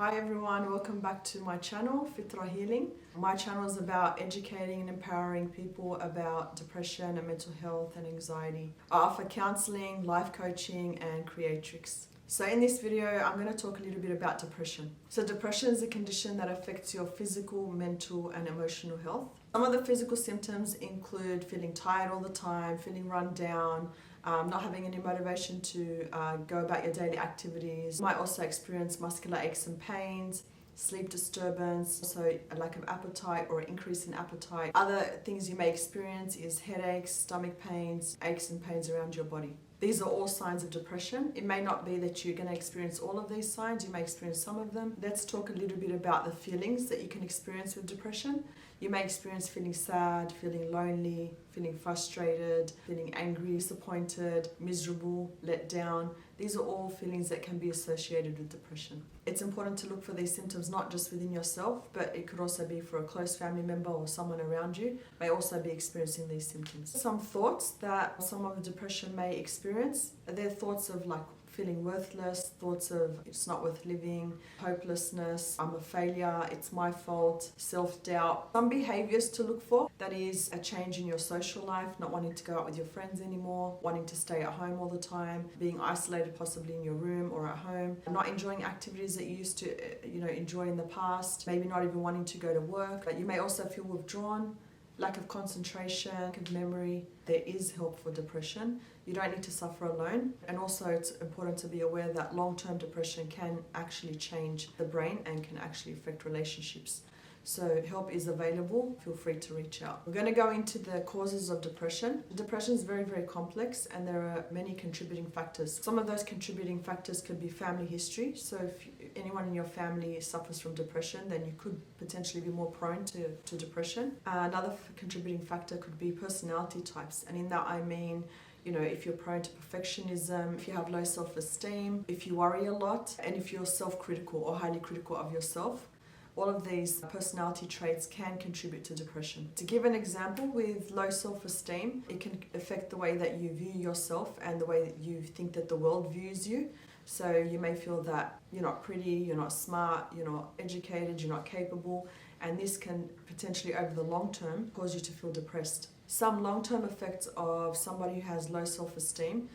Hi everyone, welcome back to my channel, Fitra Healing. My channel is about educating and empowering people about depression and mental health and anxiety. I offer counselling, life coaching and creatrix. So in this video, I'm going to talk a little bit about depression. So depression is a condition that affects your physical, mental and emotional health. Some of the physical symptoms include feeling tired all the time, feeling run down, not having any motivation to go about your daily activities. You might also experience muscular aches and pains, sleep disturbance, also a lack of appetite or increase in appetite. Other things you may experience is headaches, stomach pains, aches and pains around your body. These are all signs of depression. It may not be that you're going to experience all of these signs, you may experience some of them. Let's talk a little bit about the feelings that you can experience with depression. You may experience feeling sad, feeling lonely, feeling frustrated, feeling angry, disappointed, miserable, let down. These are all feelings that can be associated with depression. It's important to look for these symptoms not just within yourself, but it could also be for a close family member or someone around you may also be experiencing these symptoms. Some thoughts that someone with depression may experience are their thoughts of like feeling worthless, thoughts of it's not worth living, hopelessness, I'm a failure, it's my fault, self-doubt. Some behaviors to look for, that is a change in your social life, not wanting to go out with your friends anymore, wanting to stay at home all the time, being isolated possibly in your room or at home, not enjoying activities that you used to enjoy in the past, maybe not even wanting to go to work. But you may also feel withdrawn, lack of concentration, lack of memory. There is help for depression. You don't need to suffer alone. And also it's important to be aware that long-term depression can actually change the brain and can actually affect relationships. So help is available. Feel free to reach out. We're going to go into the causes of depression. Depression is very, very complex and there are many contributing factors. Some of those contributing factors could be family history. So if anyone in your family suffers from depression, then you could potentially be more prone to depression. Another contributing factor could be personality types. And in that I mean, if you're prone to perfectionism, if you have low self-esteem, if you worry a lot, and if you're self-critical or highly critical of yourself. All of these personality traits can contribute to depression. To give an example, with low self-esteem, it can affect the way that you view yourself and the way that you think that the world views you. So you may feel that you're not pretty, you're not smart, you're not educated, you're not capable, and this can potentially over the long term cause you to feel depressed. Some long-term effects of somebody who has low self-esteem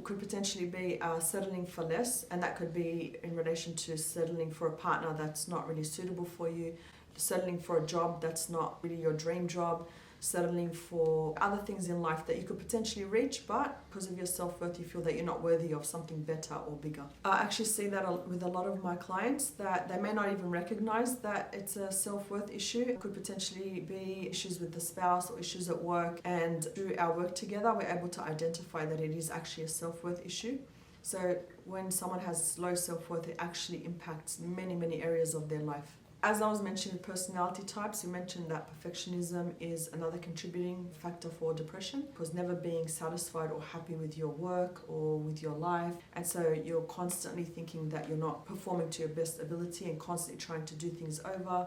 could potentially be settling for less, and that could be in relation to settling for a partner that's not really suitable for you, settling for a job that's not really your dream job, settling for other things in life that you could potentially reach, but because of your self-worth you feel that you're not worthy of something better or bigger. I actually see that with a lot of my clients, that they may not even recognize that it's a self-worth issue. It could potentially be issues with the spouse or issues at work, and through our work together we're able to identify that it is actually a self-worth issue. So when someone has low self-worth, it actually impacts many, many areas of their life. As I was mentioning with personality types, we mentioned that perfectionism is another contributing factor for depression, because never being satisfied or happy with your work or with your life, and so you're constantly thinking that you're not performing to your best ability and constantly trying to do things over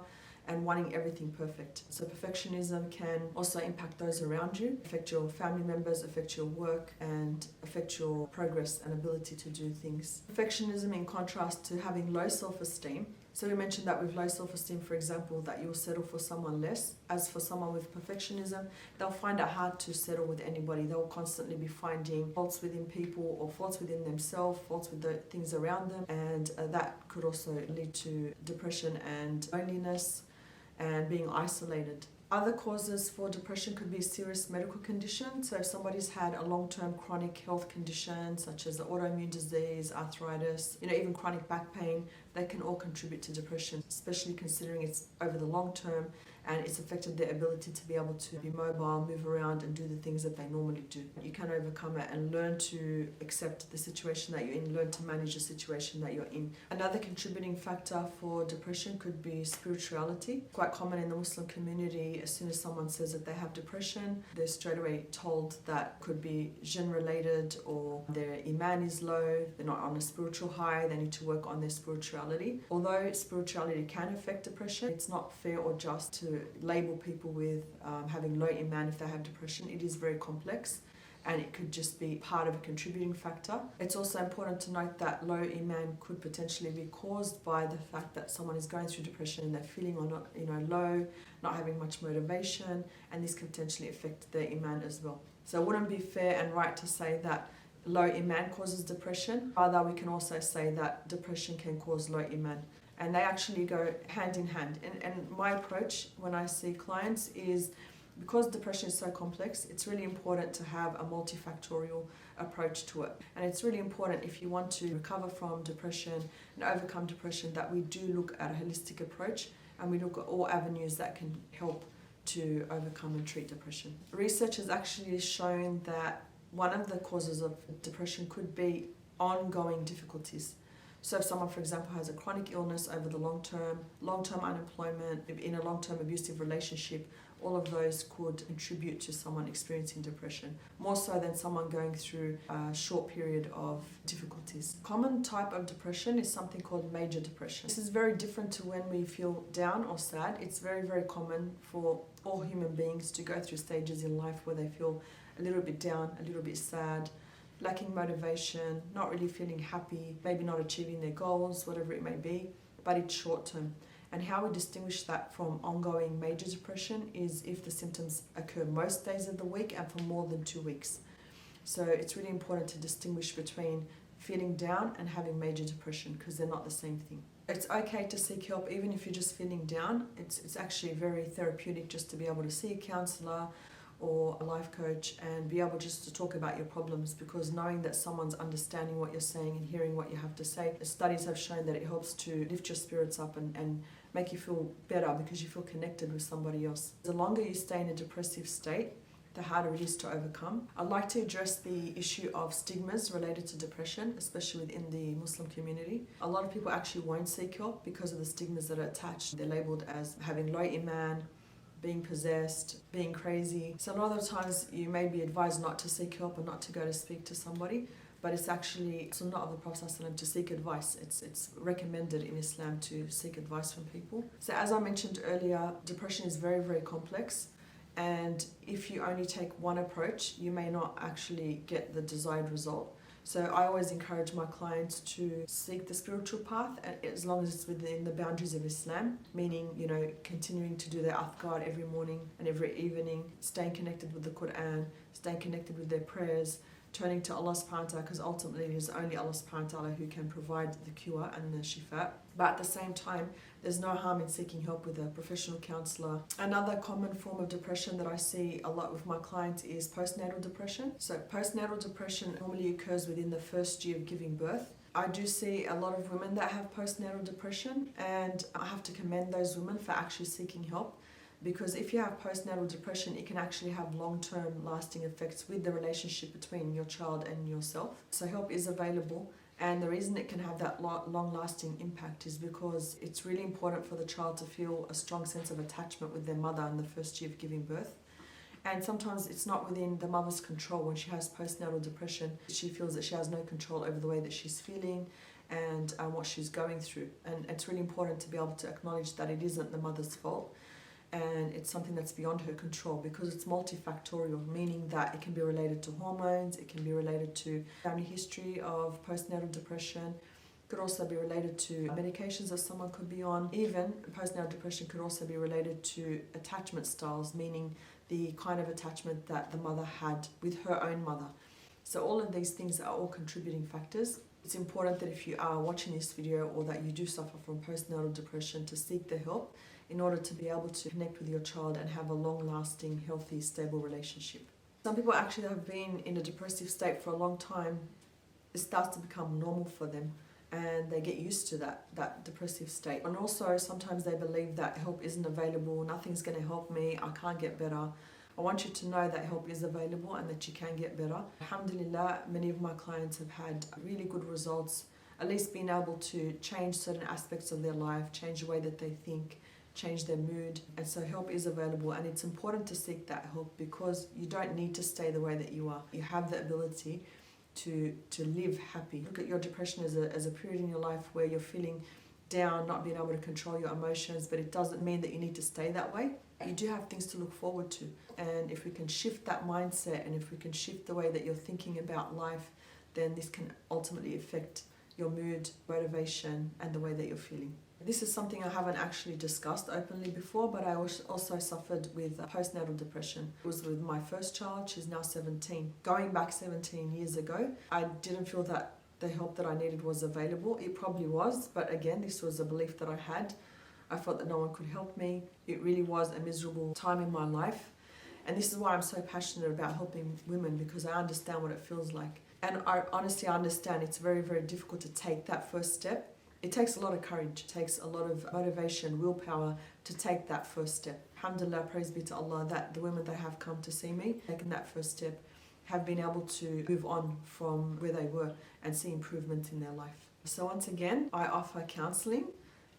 and wanting everything perfect. So perfectionism can also impact those around you, affect your family members, affect your work and affect your progress and ability to do things. Perfectionism in contrast to having low self-esteem. So we mentioned that with low self-esteem, for example, that you'll settle for someone less. As for someone with perfectionism, they'll find it hard to settle with anybody. They'll constantly be finding faults within people or faults within themselves, faults with the things around them, and that could also lead to depression and loneliness and being isolated. Other causes for depression could be a serious medical condition. So if somebody's had a long-term chronic health condition such as autoimmune disease, arthritis, even chronic back pain, they can all contribute to depression, especially considering it's over the long term and it's affected their ability to be able to be mobile, move around and do the things that they normally do. You can overcome it and learn to accept the situation that you're in, learn to manage the situation that you're in. Another contributing factor for depression could be spirituality. Quite common in the Muslim community, as soon as someone says that they have depression, they're straight away told that could be jinn related or their iman is low, they're not on a spiritual high, they need to work on their spirituality. Although spirituality can affect depression, it's not fair or just to label people with having low iman if they have depression. It is very complex and it could just be part of a contributing factor. It's also important to note that low iman could potentially be caused by the fact that someone is going through depression and they're feeling low, not having much motivation, and this can potentially affect their iman as well. So it wouldn't be fair and right to say that low iman causes depression. Rather, we can also say that depression can cause low iman. And they actually go hand in hand. And my approach when I see clients is, because depression is so complex, it's really important to have a multifactorial approach to it. And it's really important, if you want to recover from depression and overcome depression, that we do look at a holistic approach and we look at all avenues that can help to overcome and treat depression. Research has actually shown that one of the causes of depression could be ongoing difficulties. So if someone, for example, has a chronic illness over the long term unemployment, in a long-term abusive relationship, all of those could contribute to someone experiencing depression, more so than someone going through a short period of difficulties. Common type of depression is something called major depression. This is very different to when we feel down or sad. It's very, very common for all human beings to go through stages in life where they feel a little bit down, a little bit sad, lacking motivation, not really feeling happy, maybe not achieving their goals, whatever it may be, but it's short term. And how we distinguish that from ongoing major depression is if the symptoms occur most days of the week and for more than 2 weeks. So it's really important to distinguish between feeling down and having major depression, because they're not the same thing. It's okay to seek help even if you're just feeling down. It's actually very therapeutic just to be able to see a counsellor or a life coach and be able just to talk about your problems, because knowing that someone's understanding what you're saying and hearing what you have to say, studies have shown that it helps to lift your spirits up and make you feel better because you feel connected with somebody else. The longer you stay in a depressive state, the harder it is to overcome. I'd like to address the issue of stigmas related to depression, especially within the Muslim community. A lot of people actually won't seek help because of the stigmas that are attached. They're labelled as having low iman, being possessed, being crazy. So a lot of the times you may be advised not to seek help and not to go to speak to somebody, but it's actually sunnah of the Prophet ﷺ to seek advice. It's recommended in Islam to seek advice from people. So as I mentioned earlier, depression is very, very complex. And if you only take one approach, you may not actually get the desired result. So I always encourage my clients to seek the spiritual path, as long as it's within the boundaries of Islam, meaning, continuing to do their adhkar every morning and every evening, staying connected with the Quran, staying connected with their prayers, turning to Allah subhanahu wa ta'ala, because ultimately it is only Allah subhanahu wa ta'ala who can provide the cure and the shifa. But at the same time, there's no harm in seeking help with a professional counsellor. Another common form of depression that I see a lot with my clients is postnatal depression. So postnatal depression normally occurs within the first year of giving birth. I do see a lot of women that have postnatal depression, and I have to commend those women for actually seeking help. Because if you have postnatal depression, it can actually have long-term lasting effects with the relationship between your child and yourself. So help is available, and the reason it can have that long-lasting impact is because it's really important for the child to feel a strong sense of attachment with their mother in the first year of giving birth. And sometimes it's not within the mother's control. When she has postnatal depression, she feels that she has no control over the way that she's feeling and what she's going through. And it's really important to be able to acknowledge that it isn't the mother's fault, and it's something that's beyond her control, because it's multifactorial, meaning that it can be related to hormones, it can be related to family history of postnatal depression, it could also be related to medications that someone could be on. Even postnatal depression could also be related to attachment styles, meaning the kind of attachment that the mother had with her own mother. So all of these things are all contributing factors. It's important that if you are watching this video or that you do suffer from postnatal depression, to seek the help in order to be able to connect with your child and have a long-lasting, healthy, stable relationship. Some people actually have been in a depressive state for a long time. It starts to become normal for them and they get used to that depressive state. And also sometimes they believe that help isn't available, nothing's going to help me, I can't get better. I want you to know that help is available and that you can get better. Alhamdulillah, many of my clients have had really good results, at least being able to change certain aspects of their life, change the way that they think, change their mood. And so help is available, and it's important to seek that help, because you don't need to stay the way that you are. You have the ability to live happy. Look at your depression as a period in your life where you're feeling down, not being able to control your emotions, but it doesn't mean that you need to stay that way. you do have things to look forward to. And if we can shift that mindset, and if we can shift the way that you're thinking about life, then this can ultimately affect your mood, motivation, and the way that you're feeling. This is something I haven't actually discussed openly before, but I also suffered with postnatal depression. It was with my first child. She's now 17. Going back 17 years ago, I didn't feel that the help that I needed was available. It probably was, but again, this was a belief that I had. I felt that no one could help me. It really was a miserable time in my life. And this is why I'm so passionate about helping women, because I understand what it feels like. And I honestly understand it's very, very difficult to take that first step. It takes a lot of courage, it takes a lot of motivation, willpower to take that first step. Alhamdulillah, praise be to Allah, that the women that have come to see me, taken that first step, have been able to move on from where they were and see improvement in their life. So once again, I offer counselling.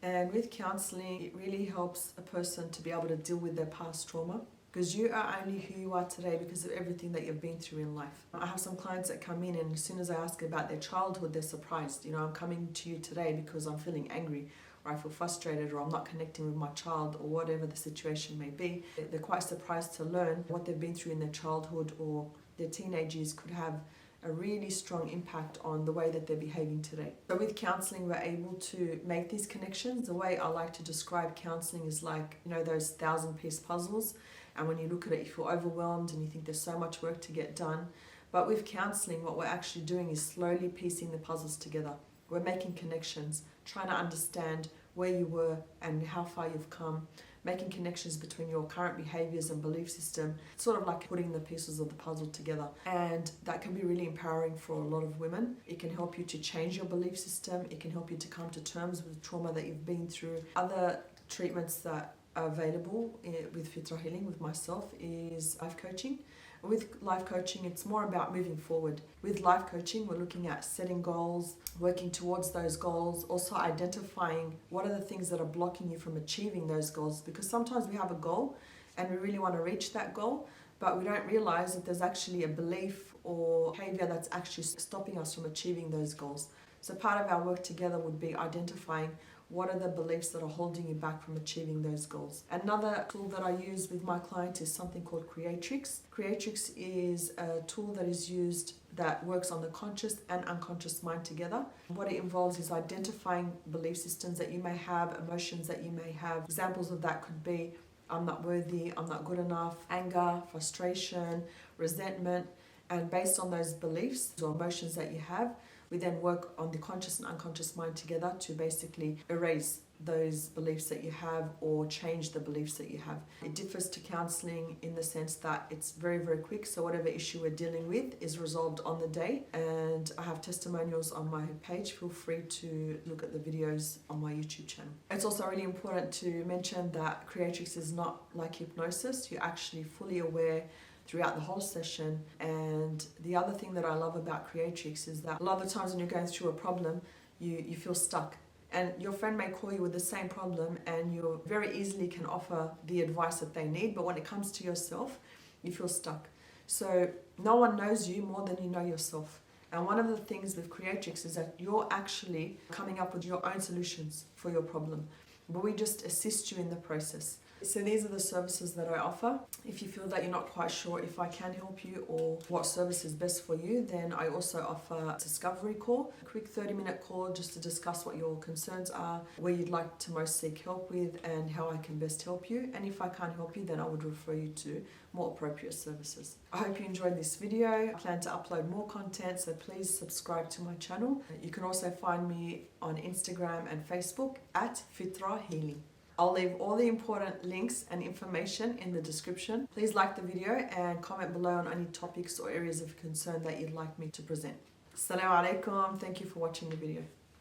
And with counselling, it really helps a person to be able to deal with their past trauma, because you are only who you are today because of everything that you've been through in life. I have some clients that come in, and as soon as I ask about their childhood, they're surprised. I'm coming to you today because I'm feeling angry, or I feel frustrated, or I'm not connecting with my child, or whatever the situation may be. They're quite surprised to learn what they've been through in their childhood or their teenage years could have a really strong impact on the way that they're behaving today. So with counselling, we're able to make these connections. The way I like to describe counselling is like, those 1,000-piece puzzles. And when you look at it, you feel overwhelmed and you think there's so much work to get done. But with counselling, what we're actually doing is slowly piecing the puzzles together. We're making connections, trying to understand where you were and how far you've come, making connections between your current behaviours and belief system, sort of like putting the pieces of the puzzle together. And that can be really empowering for a lot of women. It can help you to change your belief system. It can help you to come to terms with trauma that you've been through. Other treatments that are available with Fitra Healing, with myself, is life coaching. With life coaching, it's more about moving forward. With life coaching, we're looking at setting goals, working towards those goals, also identifying what are the things that are blocking you from achieving those goals. Because sometimes we have a goal and we really want to reach that goal, but we don't realize that there's actually a belief or behavior that's actually stopping us from achieving those goals. So part of our work together would be identifying what are the beliefs that are holding you back from achieving those goals. Another tool that I use with my clients is something called creatrix. Creatrix is a tool that is used that works on the conscious and unconscious mind together. What it involves is identifying belief systems that you may have, emotions that you may have. Examples of that could be, I'm not worthy, I'm not good enough, anger, frustration, resentment. And based on those beliefs or emotions that you have, we then work on the conscious and unconscious mind together to basically erase those beliefs that you have or change the beliefs that you have. It differs to counselling in the sense that it's very, very quick. So whatever issue we're dealing with is resolved on the day. And I have testimonials on my page. Feel free to look at the videos on my YouTube channel. It's also really important to mention that creatrix is not like hypnosis. You're actually fully aware throughout the whole session. And the other thing that I love about creatrix is that a lot of the times when you're going through a problem, you feel stuck. And your friend may call you with the same problem and you very easily can offer the advice that they need, but when it comes to yourself, you feel stuck. So no one knows you more than you know yourself. And one of the things with creatrix is that you're actually coming up with your own solutions for your problem, but we just assist you in the process. So these are the services that I offer. If you feel that you're not quite sure if I can help you or what service is best for you, then I also offer a discovery call, a quick 30-minute call just to discuss what your concerns are, where you'd like to most seek help with, and how I can best help you. And if I can't help you, then I would refer you to more appropriate services. I hope you enjoyed this video. I plan to upload more content, so please subscribe to my channel. You can also find me on Instagram and Facebook at Fitra Healing. I'll leave all the important links and information in the description. Please like the video and comment below on any topics or areas of concern that you'd like me to present. Assalamu alaikum. Thank you for watching the video.